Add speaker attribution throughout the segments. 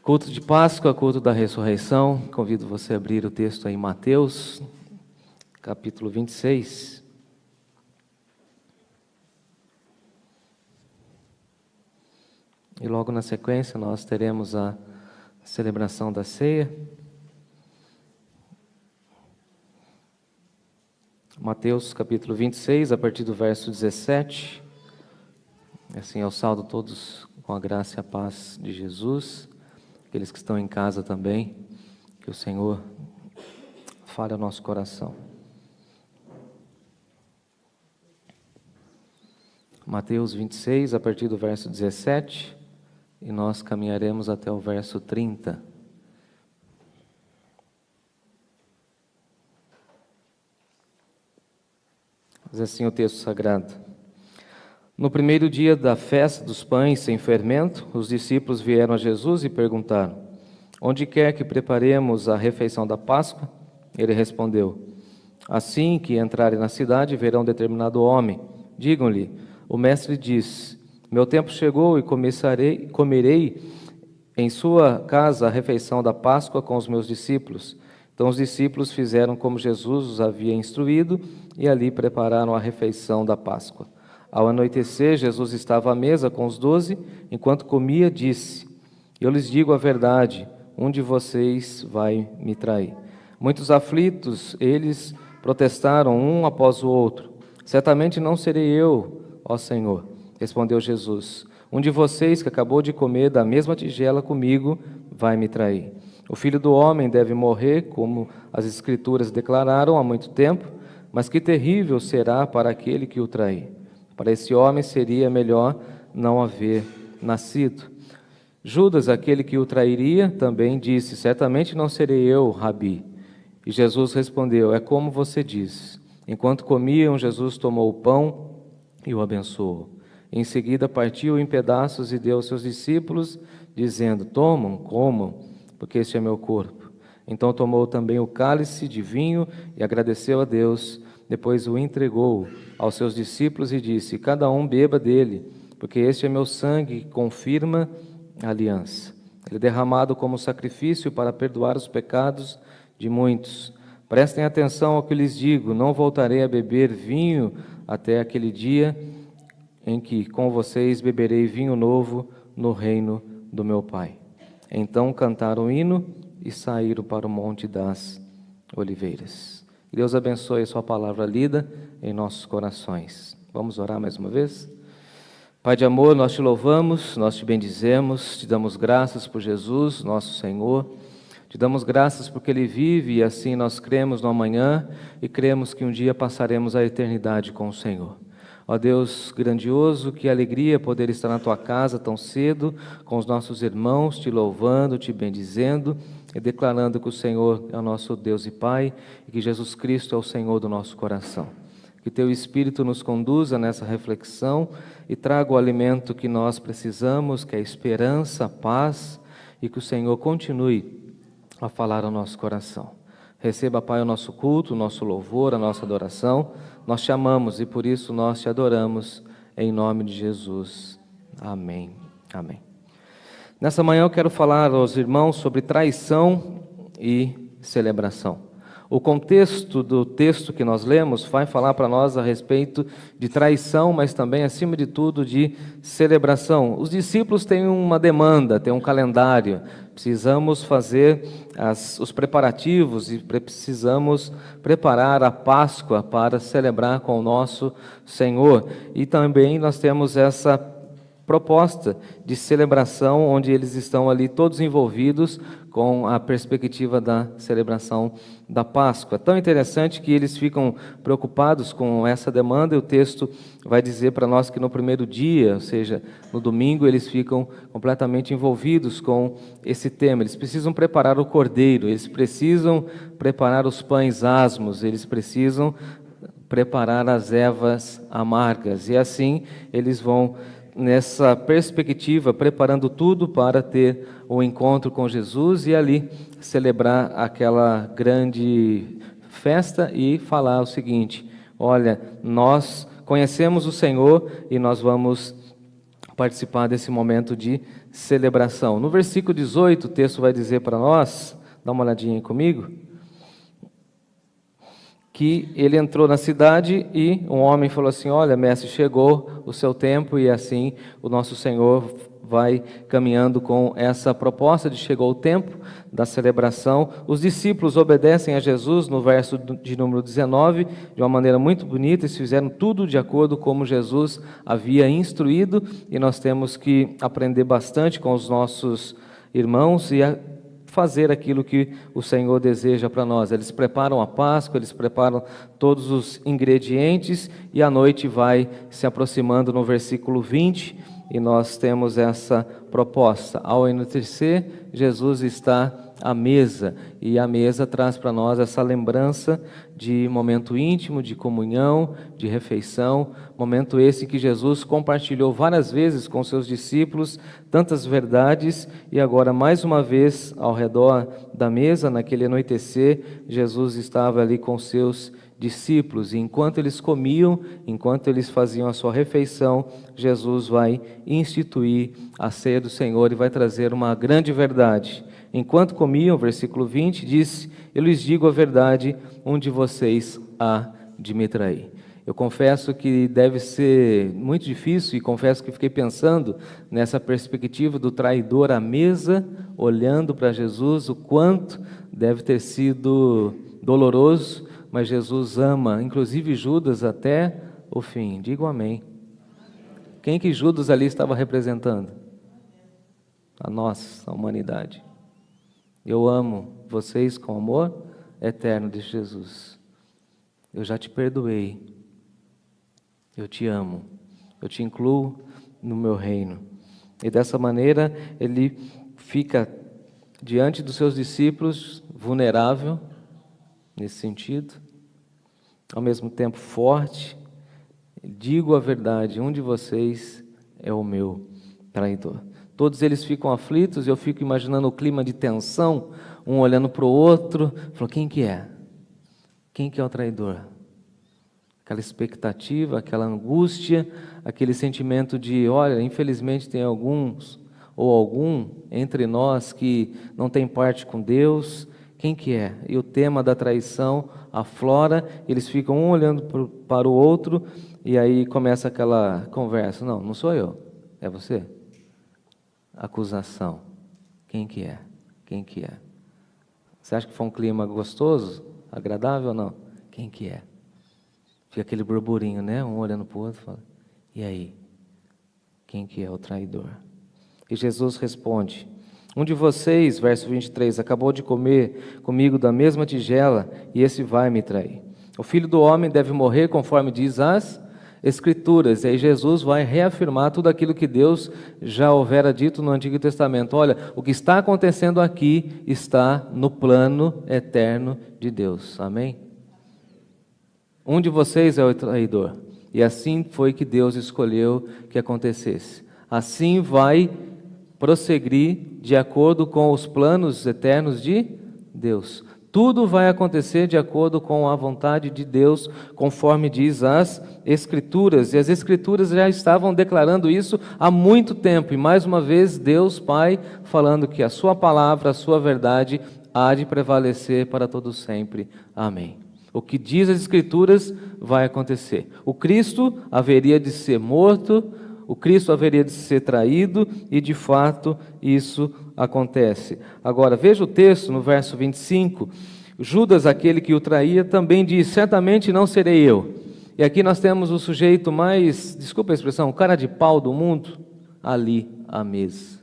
Speaker 1: Culto de Páscoa, culto da ressurreição. Convido você a abrir o texto aí em Mateus, capítulo 26. E logo na sequência nós teremos a celebração da ceia. Mateus capítulo 26, a partir do verso 17. Assim eu saúdo todos com a graça e a paz de Jesus. Aqueles que estão em casa também, que o Senhor fale ao nosso coração. Mateus 26, a partir do verso 17, e nós caminharemos até o verso 30. Diz assim o texto sagrado. No primeiro dia da festa dos pães sem fermento, os discípulos vieram a Jesus e perguntaram: onde quer que preparemos a refeição da Páscoa? Ele respondeu: assim que entrarem na cidade, verão determinado homem. Digam-lhe: o mestre diz: meu tempo chegou e comerei em sua casa a refeição da Páscoa com os meus discípulos. Então os discípulos fizeram como Jesus os havia instruído e ali prepararam a refeição da Páscoa. Ao anoitecer, Jesus estava à mesa com os 12, enquanto comia, disse: eu lhes digo a verdade, um de vocês vai me trair. Muitos aflitos, eles protestaram um após o outro: certamente não serei eu, ó Senhor. Respondeu Jesus: um de vocês que acabou de comer da mesma tigela comigo vai me trair. O Filho do Homem deve morrer, como as Escrituras declararam há muito tempo, mas que terrível será para aquele que o trair. Para esse homem seria melhor não haver nascido. Judas, aquele que o trairia, também disse: certamente não serei eu, Rabi. E Jesus respondeu: é como você diz. Enquanto comiam, Jesus tomou o pão e o abençoou. Em seguida partiu em pedaços e deu aos seus discípulos, dizendo: tomam, comam, porque este é meu corpo. Então tomou também o cálice de vinho e agradeceu a Deus. Depois o entregou aos seus discípulos e disse: cada um beba dele, porque este é meu sangue que confirma a aliança. Ele é derramado como sacrifício para perdoar os pecados de muitos. Prestem atenção ao que lhes digo: não voltarei a beber vinho até aquele dia em que com vocês beberei vinho novo no reino do meu Pai. Então cantaram o hino e saíram para o Monte das Oliveiras. Deus abençoe a sua palavra lida em nossos corações. Vamos orar mais uma vez? Pai de amor, nós te louvamos, nós te bendizemos, te damos graças por Jesus, nosso Senhor. Te damos graças porque Ele vive e assim nós cremos no amanhã e cremos que um dia passaremos a eternidade com o Senhor. Ó Deus grandioso, que alegria poder estar na Tua casa tão cedo, com os nossos irmãos, te louvando, te bendizendo e declarando que o Senhor é o nosso Deus e Pai e que Jesus Cristo é o Senhor do nosso coração. Que Teu Espírito nos conduza nessa reflexão e traga o alimento que nós precisamos, que é a esperança, a paz, e que o Senhor continue a falar ao nosso coração. Receba, Pai, o nosso culto, o nosso louvor, a nossa adoração. Nós te amamos e por isso nós te adoramos, em nome de Jesus. Amém. Amém. Nessa manhã eu quero falar aos irmãos sobre traição e celebração. O contexto do texto que nós lemos vai falar para nós a respeito de traição, mas também, acima de tudo, de celebração. Os discípulos têm uma demanda, têm um calendário. Precisamos fazer os preparativos e precisamos preparar a Páscoa para celebrar com o nosso Senhor. E também nós temos essa proposta de celebração, onde eles estão ali todos envolvidos com a perspectiva da celebração da Páscoa. Tão interessante que eles ficam preocupados com essa demanda, e o texto vai dizer para nós que no primeiro dia, ou seja, no domingo, eles ficam completamente envolvidos com esse tema. Eles precisam preparar o cordeiro, eles precisam preparar os pães asmos, eles precisam preparar as ervas amargas, e assim eles vão nessa perspectiva, preparando tudo para ter um encontro com Jesus e ali celebrar aquela grande festa e falar o seguinte: olha, nós conhecemos o Senhor e nós vamos participar desse momento de celebração. No versículo 18, o texto vai dizer para nós, dá uma olhadinha aí comigo, que ele entrou na cidade e um homem falou assim: olha, mestre, chegou o seu tempo. E assim o nosso Senhor vai caminhando com essa proposta de chegou o tempo da celebração. Os discípulos obedecem a Jesus no verso de número 19, de uma maneira muito bonita. Eles fizeram tudo de acordo como Jesus havia instruído, e nós temos que aprender bastante com os nossos irmãos e fazer aquilo que o Senhor deseja para nós. Eles preparam a Páscoa, eles preparam todos os ingredientes, e a noite vai se aproximando no versículo 20, e nós temos essa proposta. Ao anoitecer, Jesus está à mesa, e a mesa traz para nós essa lembrança de momento íntimo, de comunhão, de refeição, momento esse que Jesus compartilhou várias vezes com seus discípulos, tantas verdades, e agora mais uma vez ao redor da mesa, naquele anoitecer, Jesus estava ali com seus discípulos, e enquanto eles comiam, enquanto eles faziam a sua refeição, Jesus vai instituir a ceia do Senhor e vai trazer uma grande verdade. Enquanto comiam, versículo 20, disse: eu lhes digo a verdade, um de vocês há de me trair. Eu confesso que deve ser muito difícil, e confesso que fiquei pensando nessa perspectiva do traidor à mesa, olhando para Jesus, o quanto deve ter sido doloroso, mas Jesus ama, inclusive Judas até o fim. Digo amém. Quem que Judas ali estava representando? A nós, a humanidade. Eu amo vocês com amor eterno de Jesus. Eu já te perdoei. Eu te amo. Eu te incluo no meu reino. E dessa maneira ele fica diante dos seus discípulos vulnerável, nesse sentido, ao mesmo tempo forte. Digo a verdade, um de vocês é o meu traidor. Todos eles ficam aflitos, e eu fico imaginando o clima de tensão, um olhando para o outro, falou: quem que é? Quem que é o traidor? Aquela expectativa, aquela angústia, aquele sentimento de, olha, infelizmente tem alguns ou algum entre nós que não tem parte com Deus. Quem que é? E o tema da traição aflora, eles ficam um olhando para o outro, e aí começa aquela conversa: não, não sou eu, é você. Acusação. Quem que é? Quem que é? Você acha que foi um clima gostoso, agradável ou não? Quem que é? Fica aquele burburinho, né? Um olhando para o outro, fala: e aí? Quem que é o traidor? E Jesus responde: um de vocês, verso 23, acabou de comer comigo da mesma tigela, e esse vai me trair. O Filho do Homem deve morrer conforme diz as Escrituras. E aí Jesus vai reafirmar tudo aquilo que Deus já houvera dito no Antigo Testamento. Olha, o que está acontecendo aqui está no plano eterno de Deus. Amém? Um de vocês é o traidor. E assim foi que Deus escolheu que acontecesse. Assim vai prosseguir de acordo com os planos eternos de Deus. Tudo vai acontecer de acordo com a vontade de Deus, conforme diz as Escrituras. E as Escrituras já estavam declarando isso há muito tempo. E mais uma vez, Deus Pai falando que a sua palavra, a sua verdade, há de prevalecer para todo sempre. Amém. O que diz as Escrituras vai acontecer. O Cristo haveria de ser morto, o Cristo haveria de ser traído, e de fato isso acontece. Agora, veja o texto no verso 25. Judas, aquele que o traía, também diz: certamente não serei eu. E aqui nós temos o sujeito mais, desculpa a expressão, cara de pau do mundo, ali à mesa.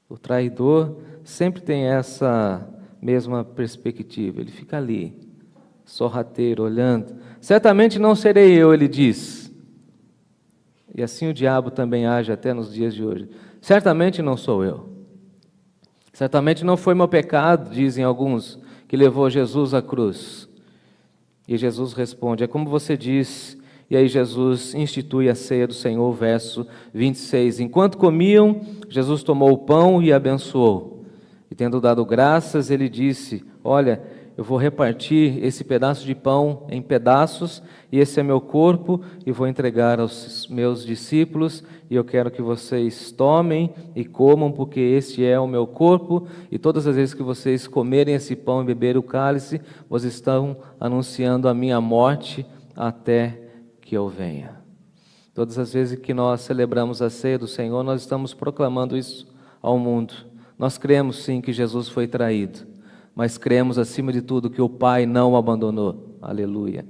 Speaker 1: O traidor sempre tem essa mesma perspectiva, ele fica ali, sorrateiro, olhando. Certamente não serei eu, ele diz. E assim o diabo também age até nos dias de hoje. Certamente não sou eu. Certamente não foi meu pecado, dizem alguns, que levou Jesus à cruz. E Jesus responde: é como você diz. E aí Jesus institui a ceia do Senhor, verso 26. Enquanto comiam, Jesus tomou o pão e abençoou. E tendo dado graças, ele disse: olha, eu vou repartir esse pedaço de pão em pedaços, e esse é meu corpo, e vou entregar aos meus discípulos, e eu quero que vocês tomem e comam, porque este é o meu corpo, e todas as vezes que vocês comerem esse pão e beberem o cálice, vocês estão anunciando a minha morte até que eu venha. Todas as vezes que nós celebramos a ceia do Senhor, nós estamos proclamando isso ao mundo. Nós cremos sim que Jesus foi traído, mas cremos acima de tudo que o Pai não o abandonou. Aleluia.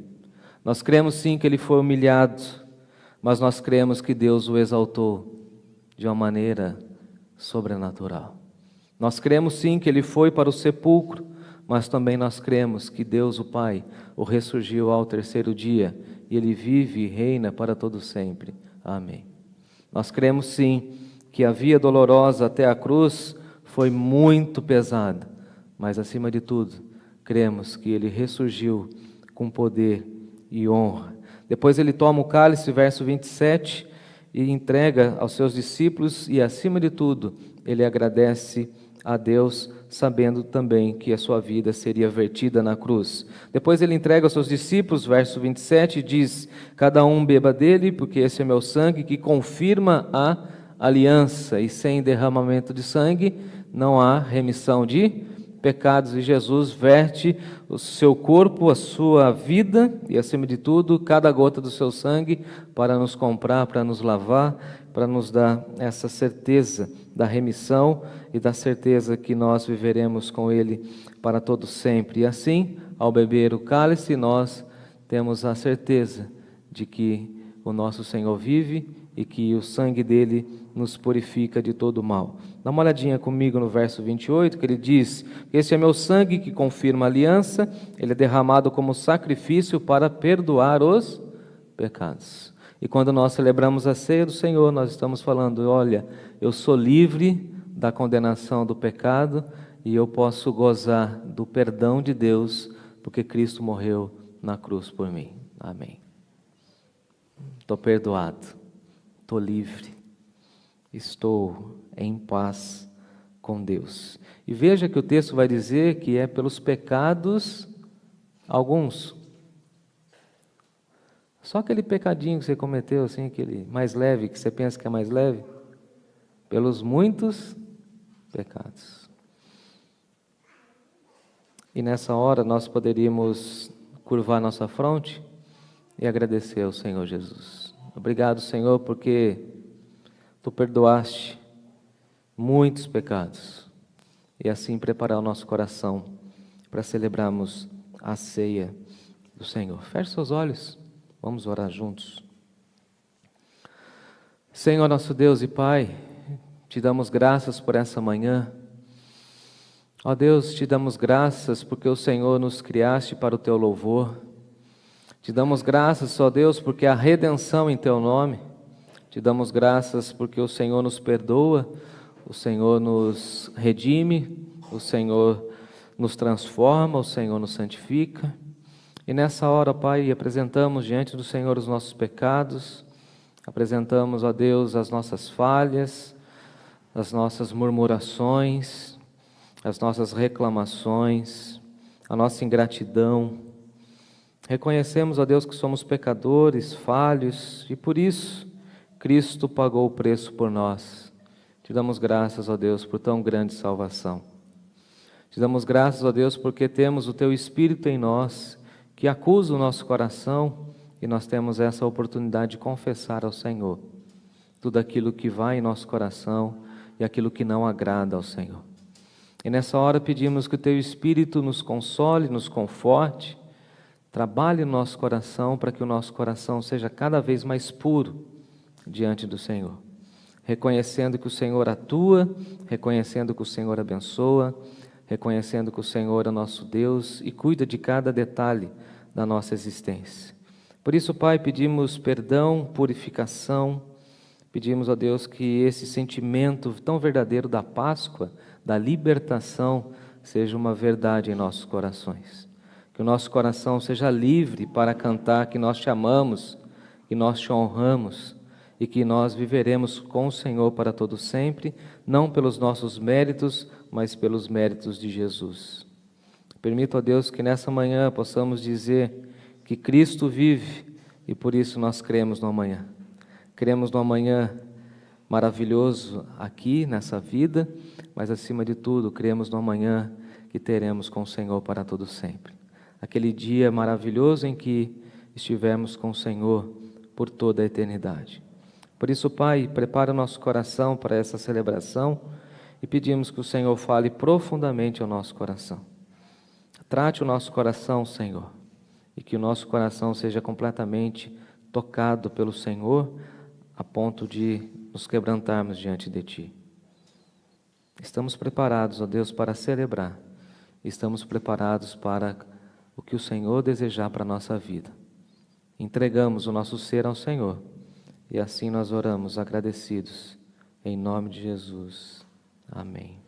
Speaker 1: Nós cremos sim que ele foi humilhado, mas nós cremos que Deus o exaltou de uma maneira sobrenatural. Nós cremos sim que ele foi para o sepulcro, mas também nós cremos que Deus, o Pai, o ressurgiu ao terceiro dia, e ele vive e reina para todo sempre. Amém. Nós cremos sim que a via dolorosa até a cruz foi muito pesada, mas acima de tudo, cremos que ele ressurgiu com poder e honra. Depois ele toma o cálice, verso 27, e entrega aos seus discípulos, e acima de tudo, ele agradece a Deus, sabendo também que a sua vida seria vertida na cruz. Depois ele entrega aos seus discípulos, verso 27, e diz: cada um beba dele, porque esse é meu sangue, que confirma a aliança, e sem derramamento de sangue não há remissão de pecados. E Jesus verte o seu corpo, a sua vida, e acima de tudo, cada gota do seu sangue, para nos comprar, para nos lavar, para nos dar essa certeza da remissão e da certeza que nós viveremos com Ele para todo sempre. E assim, ao beber o cálice, nós temos a certeza de que o nosso Senhor vive e que o sangue dele nos purifica de todo mal. Dá uma olhadinha comigo no verso 28, que ele diz: esse é meu sangue que confirma a aliança, ele é derramado como sacrifício para perdoar os pecados. E quando nós celebramos a ceia do Senhor, nós estamos falando: olha, eu sou livre da condenação do pecado e eu posso gozar do perdão de Deus, porque Cristo morreu na cruz por mim. Amém. Estou perdoado, estou livre, estou em paz com Deus. E veja que o texto vai dizer que é pelos pecados alguns. Só aquele pecadinho que você cometeu, assim, aquele mais leve, que você pensa que é mais leve, pelos muitos pecados. E nessa hora nós poderíamos curvar nossa fronte e agradecer ao Senhor Jesus. Obrigado, Senhor, porque Tu perdoaste muitos pecados, e assim preparar o nosso coração para celebrarmos a ceia do Senhor. Feche seus olhos. Vamos orar juntos. Senhor, nosso Deus e Pai, te damos graças por essa manhã. Ó Deus, te damos graças porque o Senhor nos criaste para o teu louvor. Te damos graças, ó Deus, porque há redenção em teu nome. Te damos graças porque o Senhor nos perdoa, o Senhor nos redime, o Senhor nos transforma, o Senhor nos santifica. E nessa hora, Pai, apresentamos diante do Senhor os nossos pecados, apresentamos, ó Deus, as nossas falhas, as nossas murmurações, as nossas reclamações, a nossa ingratidão. Reconhecemos, ó Deus, que somos pecadores, falhos, e por isso Cristo pagou o preço por nós. Te damos graças, ó Deus, por tão grande salvação. Te damos graças, ó Deus, porque temos o Teu Espírito em nós, que acusa o nosso coração, e nós temos essa oportunidade de confessar ao Senhor tudo aquilo que vai em nosso coração e aquilo que não agrada ao Senhor. E nessa hora pedimos que o Teu Espírito nos console, nos conforte, trabalhe no nosso coração para que o nosso coração seja cada vez mais puro diante do Senhor, reconhecendo que o Senhor atua, reconhecendo que o Senhor abençoa, reconhecendo que o Senhor é nosso Deus e cuida de cada detalhe da nossa existência. Por isso, Pai, pedimos perdão, purificação, pedimos a Deus que esse sentimento tão verdadeiro da Páscoa, da libertação, seja uma verdade em nossos corações. Que o nosso coração seja livre para cantar que nós te amamos, que nós te honramos e que nós viveremos com o Senhor para todo sempre, não pelos nossos méritos, mas pelos méritos de Jesus. Permita, ó Deus, que nessa manhã possamos dizer que Cristo vive e por isso nós cremos no amanhã. Cremos no amanhã maravilhoso aqui nessa vida, mas acima de tudo, cremos no amanhã que teremos com o Senhor para todo sempre. Aquele dia maravilhoso em que estivermos com o Senhor por toda a eternidade. Por isso, Pai, prepara o nosso coração para essa celebração e pedimos que o Senhor fale profundamente ao nosso coração. Trate o nosso coração, Senhor, e que o nosso coração seja completamente tocado pelo Senhor a ponto de nos quebrantarmos diante de Ti. Estamos preparados, ó Deus, para celebrar. Estamos preparados para o que o Senhor desejar para a nossa vida. Entregamos o nosso ser ao Senhor e assim nós oramos agradecidos. Em nome de Jesus. Amém.